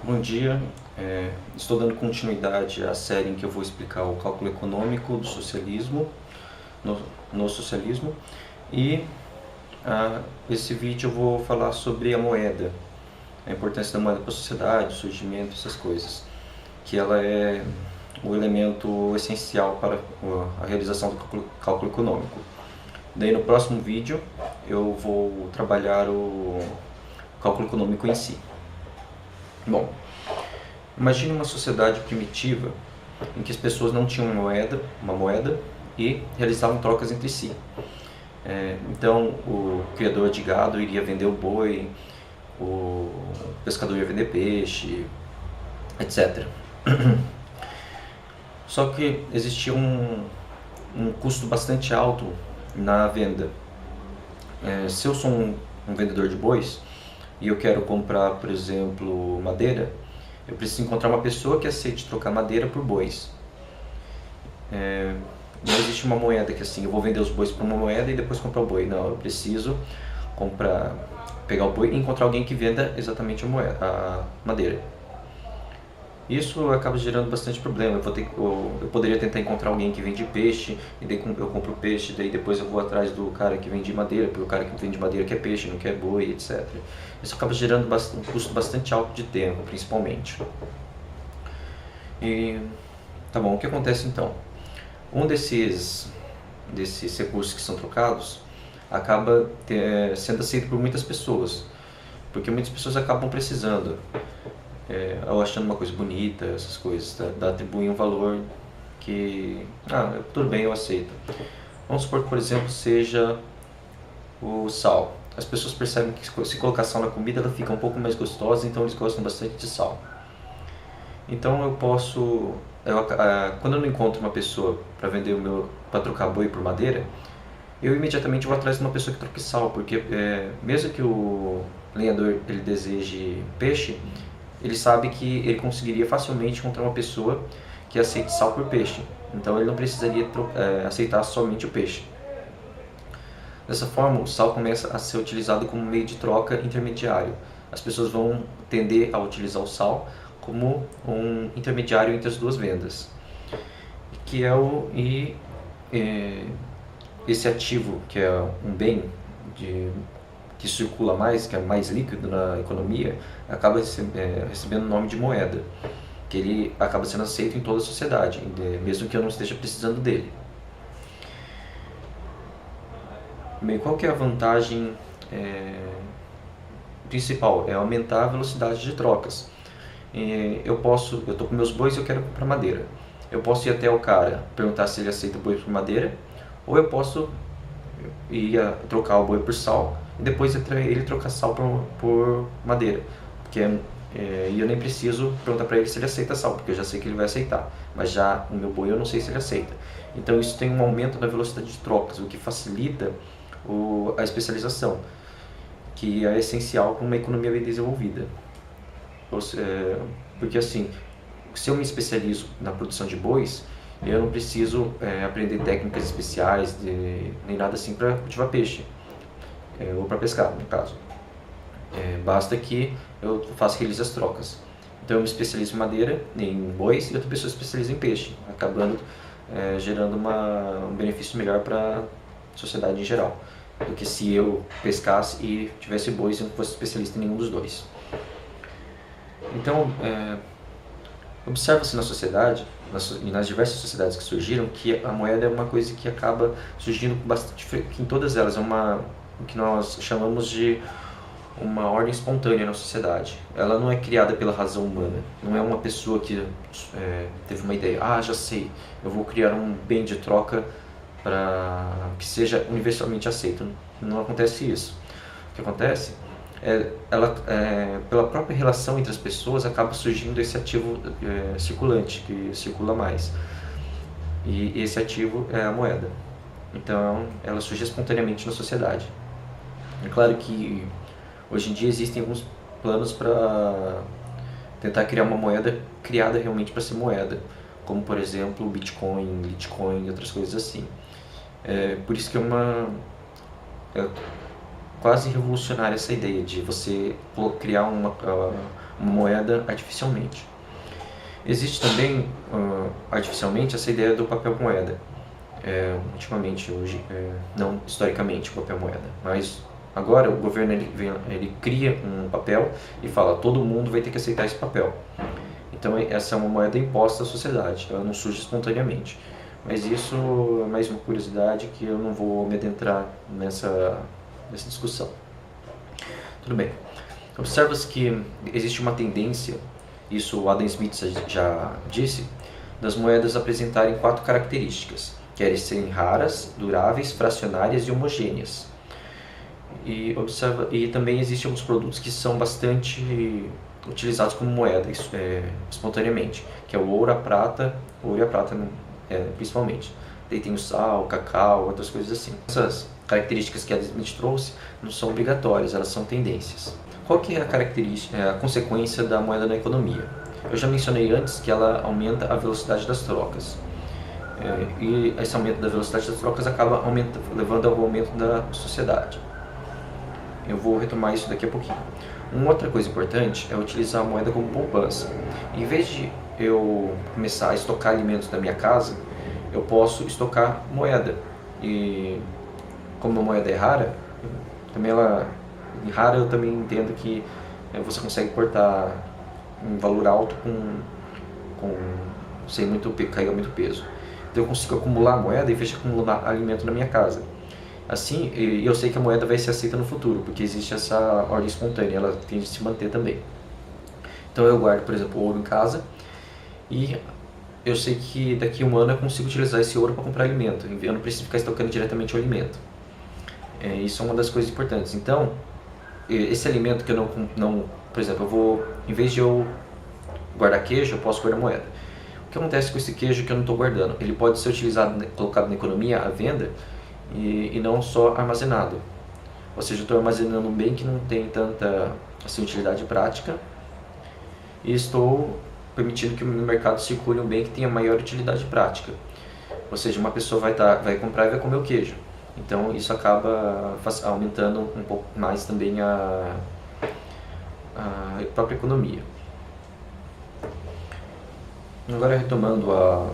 Bom dia, estou dando continuidade à série em que eu vou explicar o cálculo econômico do socialismo, no socialismo, e esse vídeo eu vou falar sobre a moeda, a importância da moeda para a sociedade, o surgimento, essas coisas, que ela é o elemento essencial para a realização do cálculo econômico. Daí no próximo vídeo eu vou trabalhar o cálculo econômico em si. Bom, imagine uma sociedade primitiva em que as pessoas não tinham uma moeda e realizavam trocas entre si. Então o criador de gado iria vender o boi, o pescador ia vender peixe, etc. Só que existia um custo bastante alto na venda. Se eu sou um vendedor de bois e eu quero comprar, por exemplo, madeira, eu preciso encontrar uma pessoa que aceite trocar madeira por bois. Não existe uma moeda que assim, eu vou vender os bois por uma moeda e depois comprar o boi. Não, eu preciso pegar o boi e encontrar alguém que venda exatamente a madeira. Isso acaba gerando bastante problema. Eu poderia tentar encontrar alguém que vende peixe, e daí eu compro peixe, daí depois eu vou atrás do cara que vende madeira, porque o cara que vende madeira quer peixe, não quer boi, etc. Isso acaba gerando um custo bastante alto de tempo, principalmente. E tá bom, o que acontece então? Um desses recursos que são trocados acaba sendo aceito por muitas pessoas, porque muitas pessoas acabam precisando. Ou achando uma coisa bonita, essas coisas, atribuem um valor que, tudo bem, eu aceito. Vamos supor que, por exemplo, seja o sal. As pessoas percebem que se colocar sal na comida, ela fica um pouco mais gostosa, então eles gostam bastante de sal. Então quando eu não encontro uma pessoa para trocar boi por madeira, eu imediatamente vou atrás de uma pessoa que troque sal, porque mesmo que o lenhador ele deseje peixe, ele sabe que ele conseguiria facilmente encontrar uma pessoa que aceite sal por peixe. Então ele não precisaria aceitar somente o peixe. Dessa forma, o sal começa a ser utilizado como meio de troca intermediário. As pessoas vão tender a utilizar o sal como um intermediário entre as duas vendas. Que esse ativo, que é um bem que circula mais, que é mais líquido na economia, acaba recebendo o nome de moeda, que ele acaba sendo aceito em toda a sociedade, mesmo que eu não esteja precisando dele. Bem, qual que é a vantagem principal? É aumentar a velocidade de trocas. Eu estou com meus bois e eu quero comprar madeira. Eu posso ir até o cara, perguntar se ele aceita boi por madeira, ou eu posso ir trocar o boi por sal, e depois ele trocar sal por madeira, porque eu nem preciso perguntar para ele se ele aceita sal, porque eu já sei que ele vai aceitar, mas já o meu boi eu não sei se ele aceita. Então isso tem um aumento na velocidade de trocas, o que facilita a especialização, que é essencial para uma economia bem desenvolvida. Porque assim, se eu me especializo na produção de bois, eu não preciso aprender técnicas especiais nem nada assim para cultivar peixe, ou para pescar, no caso. Basta que eu realize as trocas. Então eu me especializo em madeira, em bois, e outra pessoa se especializa em peixe, acabando gerando um benefício melhor para a sociedade em geral, do que se eu pescasse e tivesse bois e não fosse especialista em nenhum dos dois. Então, observa-se na sociedade, e nas diversas sociedades que surgiram, que a moeda é uma coisa que acaba surgindo bastante, que em todas elas é o que nós chamamos de uma ordem espontânea na sociedade. Ela não é criada pela razão humana, não é uma pessoa que teve uma ideia, já sei, eu vou criar um bem de troca para que seja universalmente aceito. Não acontece isso. O que acontece pela própria relação entre as pessoas, acaba surgindo esse ativo circulante, que circula mais. E esse ativo é a moeda. Então, ela surge espontaneamente na sociedade. É claro que hoje em dia existem alguns planos para tentar criar uma moeda criada realmente para ser moeda, como por exemplo o Bitcoin, Litecoin e outras coisas assim. Por isso que quase revolucionária essa ideia de você criar uma moeda artificialmente. Existe também, artificialmente, essa ideia do papel moeda. Ultimamente, hoje, não historicamente, o papel moeda, mas agora o governo ele cria um papel e fala, todo mundo vai ter que aceitar esse papel. Então essa é uma moeda imposta à sociedade, ela não surge espontaneamente. Mas isso é mais uma curiosidade que eu não vou me adentrar nessa discussão. Tudo bem. Observa-se que existe uma tendência, isso o Adam Smith já disse, das moedas apresentarem 4 características, que eram serem raras, duráveis, fracionárias e homogêneas. E também existem alguns produtos que são bastante utilizados como moeda espontaneamente, que é o ouro e a prata principalmente. Daí tem o sal, o cacau, outras coisas assim. Essas características que a Smith trouxe não são obrigatórias, elas são tendências. Qual que é a consequência da moeda na economia? Eu já mencionei antes que ela aumenta a velocidade das trocas. E esse aumento da velocidade das trocas acaba levando ao aumento da sociedade. Eu vou retomar isso daqui a pouquinho. Uma outra coisa importante é utilizar a moeda como poupança. Em vez de eu começar a estocar alimentos na minha casa, eu posso estocar moeda. E como a moeda é rara, eu também entendo que você consegue cortar um valor alto sem carregar muito peso. Então eu consigo acumular moeda em vez de acumular alimento na minha casa. Assim, eu sei que a moeda vai ser aceita no futuro, porque existe essa ordem espontânea, ela tende a se manter também. Então eu guardo, por exemplo, ouro em casa e eu sei que daqui a um ano eu consigo utilizar esse ouro para comprar alimento. Eu não preciso ficar estocando diretamente o alimento. Isso é uma das coisas importantes. Então, esse alimento que eu não por exemplo, em vez de eu guardar queijo, eu posso guardar moeda. O que acontece com esse queijo que eu não estou guardando? Ele pode ser utilizado, colocado na economia à venda, e não só armazenado. Ou seja, eu estou armazenando um bem que não tem tanta utilidade prática e estou permitindo que no mercado circule um bem que tenha maior utilidade prática. Ou seja, uma pessoa vai comprar e vai comer o queijo. Então isso acaba aumentando um pouco mais também a própria economia. Agora retomando a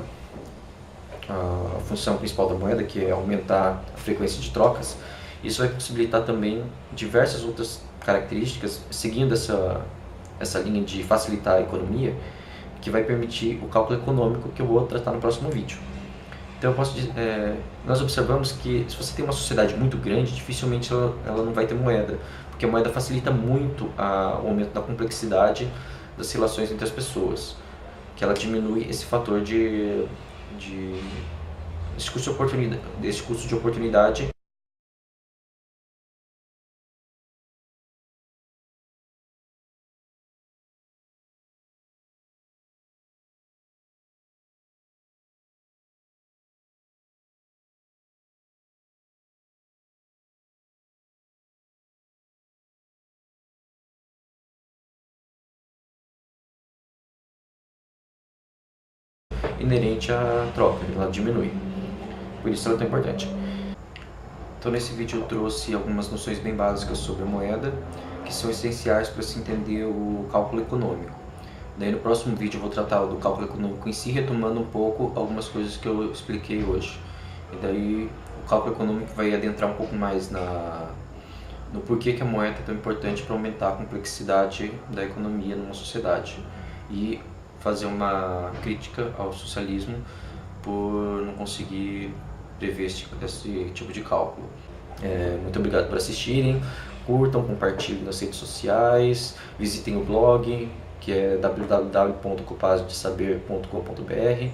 função principal da moeda, que é aumentar a frequência de trocas, isso vai possibilitar também diversas outras características, seguindo essa linha de facilitar a economia, que vai permitir o cálculo econômico que eu vou tratar no próximo vídeo. Então nós observamos que se você tem uma sociedade muito grande, dificilmente ela não vai ter moeda, porque a moeda facilita muito o aumento da complexidade das relações entre as pessoas, que ela diminui esse fator desse custo de oportunidade. Inerente à troca, ela diminui. Por isso ela é tão importante. Então nesse vídeo eu trouxe algumas noções bem básicas sobre a moeda, que são essenciais para se entender o cálculo econômico. Daí no próximo vídeo eu vou tratar do cálculo econômico em si, retomando um pouco algumas coisas que eu expliquei hoje. E daí o cálculo econômico vai adentrar um pouco mais no porquê que a moeda é tão importante para aumentar a complexidade da economia numa sociedade. E fazer uma crítica ao socialismo por não conseguir prever esse tipo de cálculo. Muito obrigado por assistirem, curtam, compartilhem nas redes sociais, visitem o blog, que é www.capazdesaber.com.br.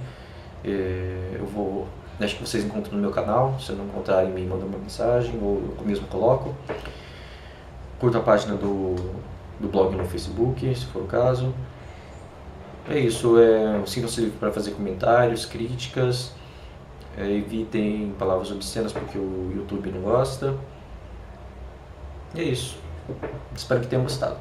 Acho que vocês encontram no meu canal, se não encontrarem me mandam uma mensagem ou eu mesmo coloco. Curta a página do blog no Facebook, se for o caso. É isso, sintam-se livres para fazer comentários, críticas, evitem palavras obscenas porque o YouTube não gosta. E é isso, espero que tenham gostado.